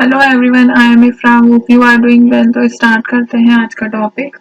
Hello everyone, I am Ifra. Hope you are doing well. तो start करते हैं आज का टॉपिक।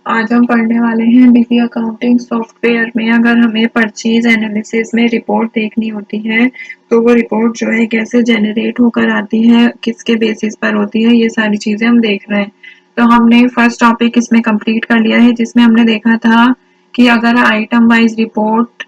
आज हम पढ़ने वाले हैं बीपी अकाउंटिंग सॉफ्टवेयर में अगर हमें परचेज एनालिसिस में रिपोर्ट देखनी होती है तो वो रिपोर्ट जो है कैसे जनरेट होकर आती है, किसके बेसिस पर होती है, ये सारी चीज़ें हम देख रहे हैं। तो हमने फर्स्ट टॉपिक इसमें कंप्लीट कर लिया है जिसमें हमने देखा था कि अगर आइटम वाइज रिपोर्ट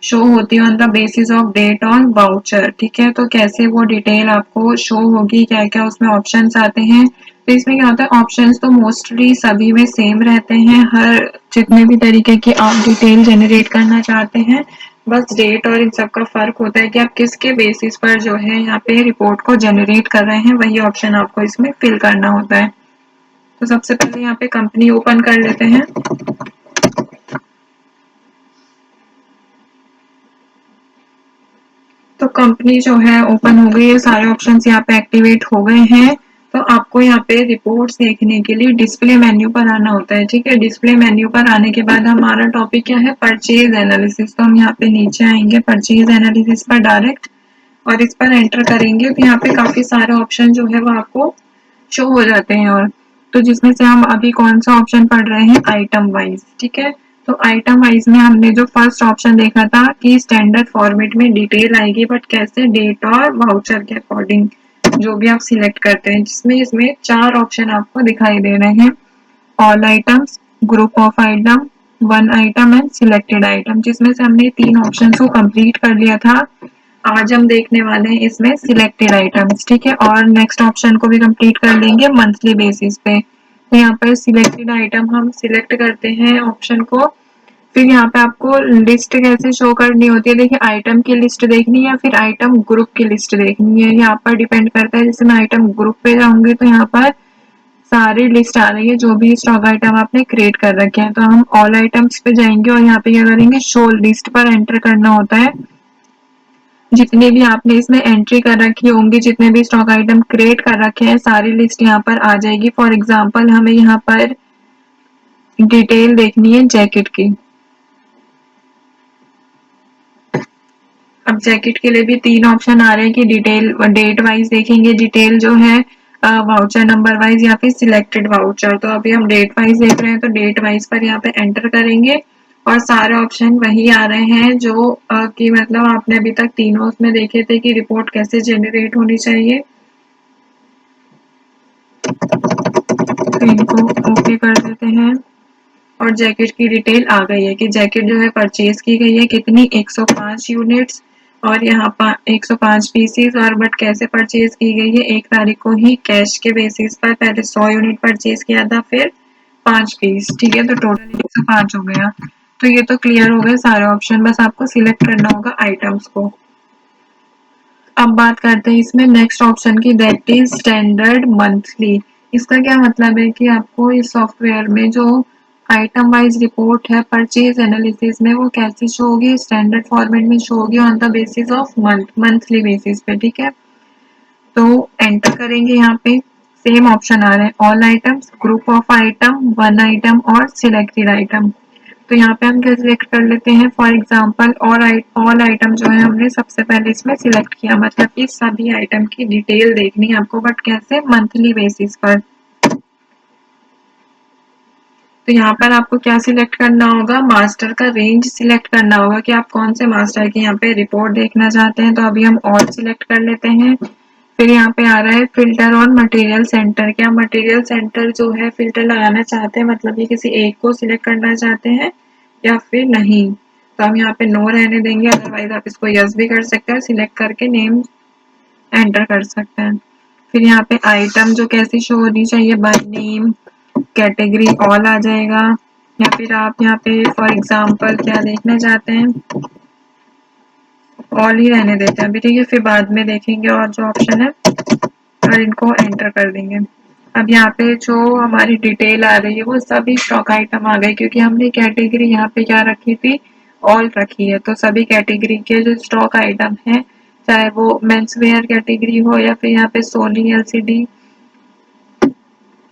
शो होती है on the basis of date on voucher, ठीक है। तो कैसे वो डिटेल आपको शो होगी, क्या क्या उसमें ऑप्शंस आते हैं। तो इसमें क्या होता है, ऑप्शंस तो मोस्टली सभी में सेम रहते हैं, हर जितने भी तरीके की आप डिटेल जनरेट करना चाहते हैं। बस डेट और इन सब का फर्क होता है कि आप किसके बेसिस पर जो है यहाँ पे रिपोर्ट को जनरेट कर रहे हैं, वही ऑप्शन आपको इसमें फिल करना होता है। तो सबसे पहले यहाँ पे कंपनी ओपन कर लेते हैं। तो कंपनी जो है ओपन हो गई है, सारे ऑप्शंस यहाँ पे एक्टिवेट हो गए हैं। तो आपको यहाँ पे रिपोर्ट्स देखने के लिए डिस्प्ले मेन्यू पर आना होता है, ठीक है। डिस्प्ले मेन्यू पर आने के बाद हमारा टॉपिक क्या है, परचेज एनालिसिस। तो हम यहाँ पे नीचे आएंगे परचेज एनालिसिस पर डायरेक्ट और इस पर एंटर करेंगे तो यहाँ पे काफी सारे ऑप्शन जो है वो आपको शो हो जाते हैं। और तो जिसमें से हम अभी कौन सा ऑप्शन पढ़ रहे हैं, आइटम वाइज, ठीक है। तो आइटम वाइज में हमने जो फर्स्ट ऑप्शन देखा था कि स्टैंडर्ड फॉर्मेट में डिटेल आएगी, बट कैसे, डेट और वाउचर के अकॉर्डिंग जो भी आप सिलेक्ट करते हैं, जिसमें इसमें चार ऑप्शन आपको दिखाई दे रहे हैं, all items, group of item, one item and selected item. जिसमें से हमने तीन ऑप्शन को कंप्लीट कर लिया था। आज हम देखने वाले हैं इसमें सिलेक्टेड आइटम्स, ठीक है। और नेक्स्ट ऑप्शन को भी कंप्लीट कर लेंगे मंथली बेसिस पे। तो यहाँ पर सिलेक्टेड आइटम हम सिलेक्ट करते हैं ऑप्शन को। फिर यहाँ पे आपको लिस्ट कैसे शो करनी होती है, देखिए आइटम की लिस्ट देखनी है या फिर आइटम ग्रुप की लिस्ट देखनी है, यहाँ पर डिपेंड करता है। जैसे मैं आइटम ग्रुप पे जाऊंगी तो यहाँ पर सारी लिस्ट आ रही है जो भी स्टॉक आइटम आपने क्रिएट कर रखे हैं। तो हम ऑल आइटम्स पे जाएंगे और यहाँ पे क्या करेंगे, शो लिस्ट पर एंटर करना होता है। जितने भी आपने इसमें एंट्री कर रखी होंगी, जितने भी स्टॉक आइटम क्रिएट कर रखे हैं, सारी लिस्ट यहाँ पर आ जाएगी। फॉर एग्जांपल हमें यहाँ पर डिटेल देखनी है जैकेट की। अब जैकेट के लिए भी तीन ऑप्शन आ रहे हैं कि डिटेल डेट वाइज देखेंगे, डिटेल जो है वाउचर नंबर वाइज या फिर सिलेक्टेड वाउचर। तो अभी हम डेट वाइज देख रहे हैं तो डेट वाइज पर यहाँ पे एंटर करेंगे और सारे ऑप्शन वही आ रहे हैं जो कि मतलब आपने अभी तक तीनों उसमें देखे थे कि रिपोर्ट कैसे जनरेट होनी चाहिए। तो इनको ओके कर देते हैं और जैकेट की डिटेल आ गई है कि जैकेट जो है परचेज की गई है कितनी, 105 यूनिट्स और यहाँ पर 105 पीसीस। और बट कैसे परचेज की गई है, 1 तारीख को ही कैश के बेसिस पर पहले 100 यूनिट परचेज किया था, फिर 5 पीस, ठीक है। तो टोटल 105 हो गया। तो ये तो क्लियर हो गए सारे ऑप्शन, बस आपको सिलेक्ट करना होगा आइटम्स को। अब बात करते हैं इसमें नेक्स्ट ऑप्शन की, दैट इज स्टैंडर्ड मंथली। इसका क्या मतलब है कि आपको इस सॉफ्टवेयर में जो आइटम वाइज रिपोर्ट है परचेज एनालिसिस में वो कैसे शो होगी, स्टैंडर्ड फॉर्मेट में शो होगी on the basis of monthly basis पे, ठीक है। तो एंटर करेंगे, यहाँ पे सेम ऑप्शन आ रहे हैं, all items, group of item, one item और सिलेक्टेड आइटम। तो यहाँ पे हम क्या सिलेक्ट कर लेते हैं, फॉर एग्जांपल ऑल आइटम जो है हमने सबसे पहले इसमें सिलेक्ट किया, मतलब कि सभी आइटम की डिटेल देखनी है आपको, बट कैसे, मंथली बेसिस पर। तो यहाँ पर आपको क्या सिलेक्ट करना होगा, मास्टर का रेंज सिलेक्ट करना होगा कि आप कौन से मास्टर की यहाँ पे रिपोर्ट देखना चाहते हैं। तो अभी हम ऑल सिलेक्ट कर लेते हैं। फिर यहाँ पे आ रहा है फिल्टर ऑन मटेरियल सेंटर, क्या मटेरियल सेंटर जो है फिल्टर लगाना चाहते हैं, मतलब ये किसी एक को सिलेक्ट करना चाहते हैं या फिर नहीं। तो हम यहाँ पे नो रहने देंगे, अदरवाइज आप इसको यस भी कर सकते हैं, सिलेक्ट करके नेम एंटर कर सकते हैं। फिर यहाँ पे आइटम जो कैसी शो होनी चाहिए, बाय नेम, कैटेगरी ऑल आ जाएगा, या फिर आप यहाँ पे फॉर एग्जांपल क्या देखना चाहते हैं, ऑल ही रहने देते हैं अभी, ठीक है। फिर बाद में देखेंगे और जो ऑप्शन है और इनको एंटर कर देंगे। अब यहाँ पे जो हमारी डिटेल आ रही है वो सभी स्टॉक आइटम आ गए, क्योंकि हमने कैटेगरी यहाँ पे क्या रखी थी, ऑल रखी है। तो सभी कैटेगरी के जो स्टॉक आइटम है, चाहे वो मेंस वेयर कैटेगरी हो या फिर यहाँ पे सोनी एलसीडी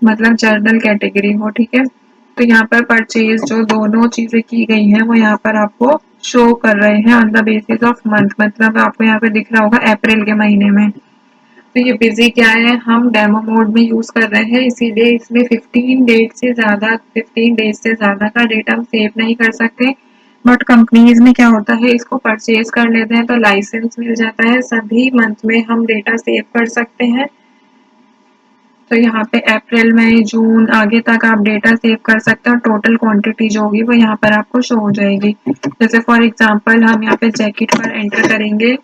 मतलब जर्नल कैटेगरी हो, ठीक है। तो यहाँ पर परचेज जो दोनों चीजें की गई हैं वो यहाँ पर आपको शो कर रहे हैं on the basis of month, मतलब आपको यहाँ पे दिख रहा होगा अप्रैल के महीने में। तो ये बिजी क्या है, हम डेमो मोड में यूज कर रहे हैं, इसीलिए इसमें 15 डेज से ज्यादा का डेटा हम सेव नहीं कर सकते। बट कंपनीज में क्या होता है, इसको परचेज कर लेते हैं तो लाइसेंस मिल जाता है, सभी मंथ में हम डेटा सेव कर सकते हैं। तो यहाँ पे अप्रैल मई जून आगे तक आप डेटा सेव कर सकते हैं और टोटल क्वांटिटी जो होगी वो यहाँ पर आपको शो हो जाएगी। जैसे फॉर एग्जांपल हम यहाँ पे जैकेट पर एंटर करेंगे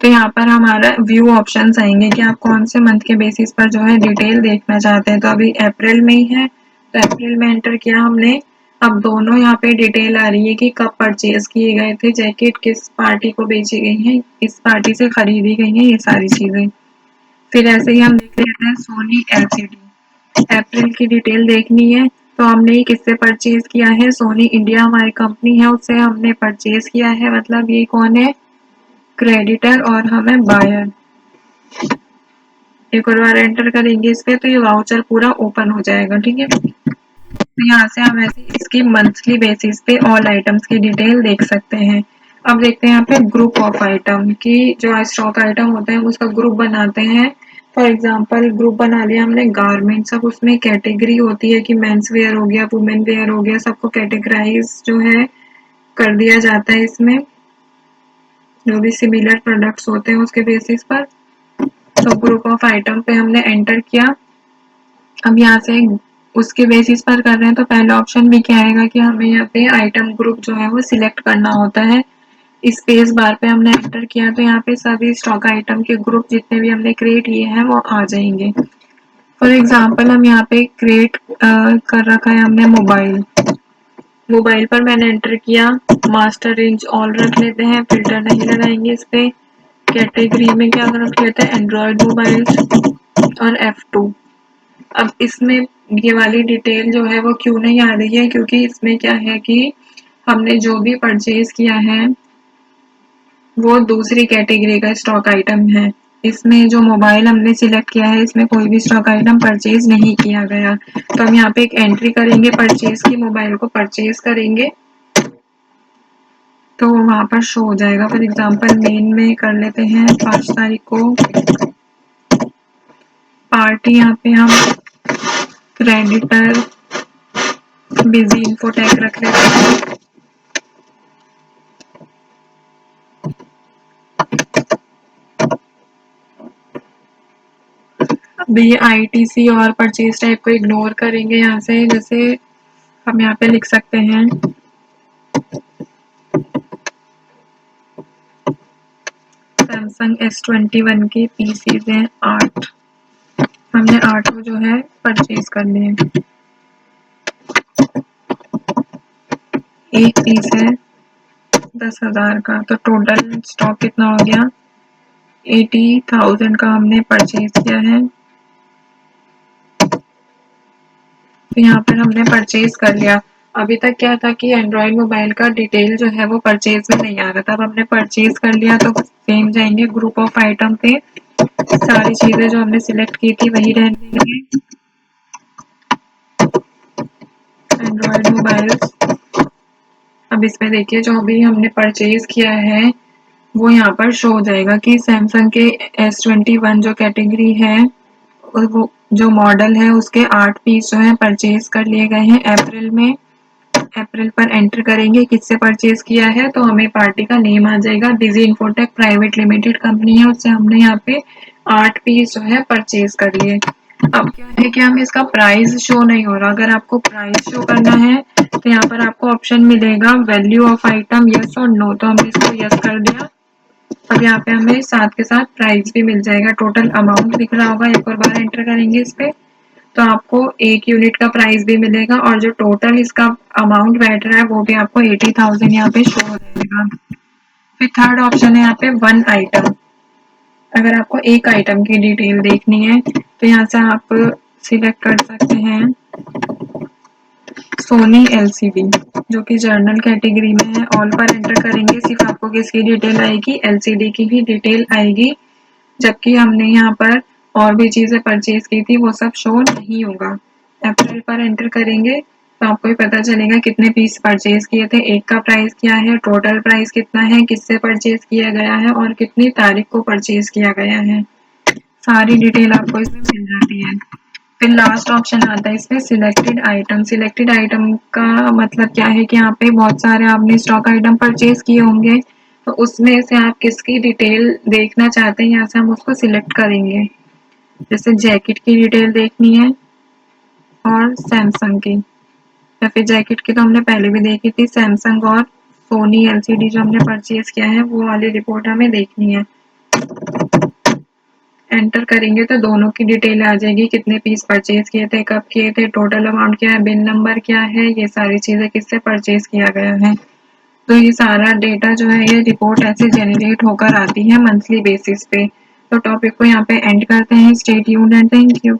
तो यहाँ पर हमारा व्यू ऑप्शंस आएंगे कि आप कौन से मंथ के बेसिस पर जो है डिटेल देखना चाहते हैं। तो अभी अप्रैल में ही है तो अप्रैल में एंटर किया हमने। अब दोनों यहाँ पे डिटेल आ रही है कि कब परचेज किए गए थे जैकेट, किस पार्टी को बेची गई है, किस पार्टी से खरीदी गई है, ये सारी चीजें। फिर ऐसे ही हम देख लेते हैं सोनी एलसीडी। अप्रैल की डिटेल देखनी है तो हमने ये किससे परचेज किया है, सोनी इंडिया हमारी कंपनी है उससे हमने परचेज किया है, मतलब ये कौन है, क्रेडिटर और हमें बायर। एक और बार एंटर करेंगे इस पे तो ये वाउचर पूरा ओपन हो जाएगा, ठीक है। तो यहाँ से हम ऐसे इसकी मंथली बेसिस पे ऑल आइटम्स की डिटेल देख सकते हैं। अब देखते हैं यहाँ पे ग्रुप ऑफ आइटम की, जो स्टॉक आइटम होते हैं उसका ग्रुप बनाते हैं। फॉर एग्जांपल ग्रुप बना लिया हमने गारमेंट्स, अब उसमें कैटेगरी होती है कि मेंस वेयर हो गया, वुमेन वेयर हो गया, सबको कैटेगराइज जो है कर दिया जाता है इसमें, जो भी सिमिलर प्रोडक्ट्स होते हैं उसके बेसिस पर। तो ग्रुप ऑफ आइटम पे हमने एंटर किया। अब यहाँ से उसके बेसिस पर कर रहे हैं तो पहला ऑप्शन भी क्या आएगा कि हमें यहाँ पे आइटम ग्रुप जो है वो सिलेक्ट करना होता है। स्पेस बार पे हमने एंटर किया तो यहाँ पे सभी स्टॉक आइटम के ग्रुप जितने भी हमने क्रिएट किए हैं वो आ जाएंगे। फॉर एग्जांपल हम यहाँ पे क्रिएट कर रखा है हमने मोबाइल। मोबाइल पर मैंने एंटर किया, मास्टर रेंज ऑल रख लेते हैं, फिल्टर नहीं लगाएंगे इस पे। कैटेगरी में क्या रख लेते हैं, एंड्रॉयड मोबाइल और F2। अब इसमें ये वाली डिटेल जो है वो क्यों नहीं आ रही है, क्योंकि इसमें क्या है कि हमने जो भी परचेज किया है वो दूसरी कैटेगरी का स्टॉक आइटम है। इसमें जो मोबाइल हमने सिलेक्ट किया है इसमें कोई भी स्टॉक आइटम परचेज नहीं किया गया। तो हम यहाँ पे एक एंट्री करेंगे परचेज की, मोबाइल को परचेज करेंगे तो वहां पर शो हो जाएगा। फॉर एग्जांपल मेन में कर लेते हैं 5 तारीख को पार्टी, यहाँ पे हम क्रेडिटर बिजी इन्फोटेक रख लेते हैं। अभी ये आईटीसी और परचेज टाइप को इग्नोर करेंगे यहाँ से। जैसे हम यहाँ पे लिख सकते हैं सैमसंग S21 के पीसीज हैं 8, हमने 8 को जो है परचेज करने हैं। एक पीस है 10,000 का, तो टोटल स्टॉक कितना हो गया, 80,000 का हमने परचेज किया है। तो यहाँ पर हमने परचेज कर लिया। अभी तक क्या था कि एंड्रॉयड मोबाइल का डिटेल जो है वो परचेज में नहीं आ रहा था, अब हमने परचेज कर लिया तो सेम जाएंगे ग्रुप ऑफ आइटम पे, सारी चीजें जो हमने सिलेक्ट की थी वही रहने देंगे, एंड्रॉयड मोबाइल। अब इसमें देखिए जो अभी हमने परचेज किया है वो यहाँ पर शो हो जाएगा कि सैमसंग के S21 जो कैटेगरी है वो जो मॉडल है उसके 8 पीस जो है परचेज कर लिए गए हैं अप्रैल में। अप्रैल पर एंटर करेंगे किससे परचेज किया है तो हमें पार्टी का नेम आ जाएगा, busy infotech private limited company है, उससे हमने यहाँ पे 8 पीस जो है परचेज कर लिए। अब क्या है कि हमें इसका प्राइस शो नहीं हो रहा, अगर आपको प्राइस शो करना है तो यहाँ पर आपको ऑप्शन मिलेगा वैल्यू ऑफ आइटम यस और नो, तो हमने इसको यस कर दिया। अब यहाँ पे हमें साथ के साथ प्राइस भी मिल जाएगा, टोटल अमाउंट दिख रहा होगा, एक और बार एंटर करेंगे इस पे तो आपको 1 यूनिट का प्राइस भी मिलेगा और जो टोटल इसका अमाउंट बैठ रहा है वो भी आपको 80,000 यहाँ पे शो हो जाएगा। फिर थर्ड ऑप्शन है यहाँ पे 1 आइटम। अगर आपको एक आइटम की डिटेल देखनी है तो यहाँ से आप सिलेक्ट कर सकते हैं सोनी एलसीडी, जो कि जर्नल कैटेगरी में है। ऑल पर एंटर करेंगे सिर्फ आपको किसकी डिटेल आएगी, एलसीडी की ही डिटेल आएगी, जबकि हमने यहाँ पर और भी चीजें परचेज की थी वो सब शो नहीं होगा। अप्रैल पर एंटर करेंगे तो आपको ही पता चलेगा कितने पीस परचेज किए थे, एक का प्राइस क्या है, टोटल प्राइस कितना है, किससे परचेज किया गया है और कितनी तारीख को परचेज किया गया है। सारी डिटेल आपको इसमें मिल जाती है। फिर लास्ट ऑप्शन आता है इसमें सिलेक्टेड आइटम। सिलेक्टेड आइटम का मतलब क्या है कि यहाँ पे बहुत सारे आपने स्टॉक आइटम परचेज किए होंगे, तो उसमें से आप किसकी डिटेल देखना चाहते हैं, यहाँ से हम उसको सिलेक्ट करेंगे। जैसे जैकेट की डिटेल देखनी है और सैमसंग की, या फिर जैकेट की तो हमने पहले भी देखी थी, सैमसंग और सोनी एलसीडी जो हमने परचेज किया है वो वाली रिपोर्ट हमें देखनी है। एंटर करेंगे तो दोनों की डिटेल आ जाएगी, कितने पीस परचेज किए थे, कब किए थे, टोटल अमाउंट क्या है, बिल नंबर क्या है, ये सारी चीजें किससे परचेज किया गया है। तो ये सारा डेटा जो है ये रिपोर्ट ऐसे जनरेट होकर आती है मंथली बेसिस पे। तो टॉपिक को यहाँ पे एंड करते हैं। Stay tuned and thank you.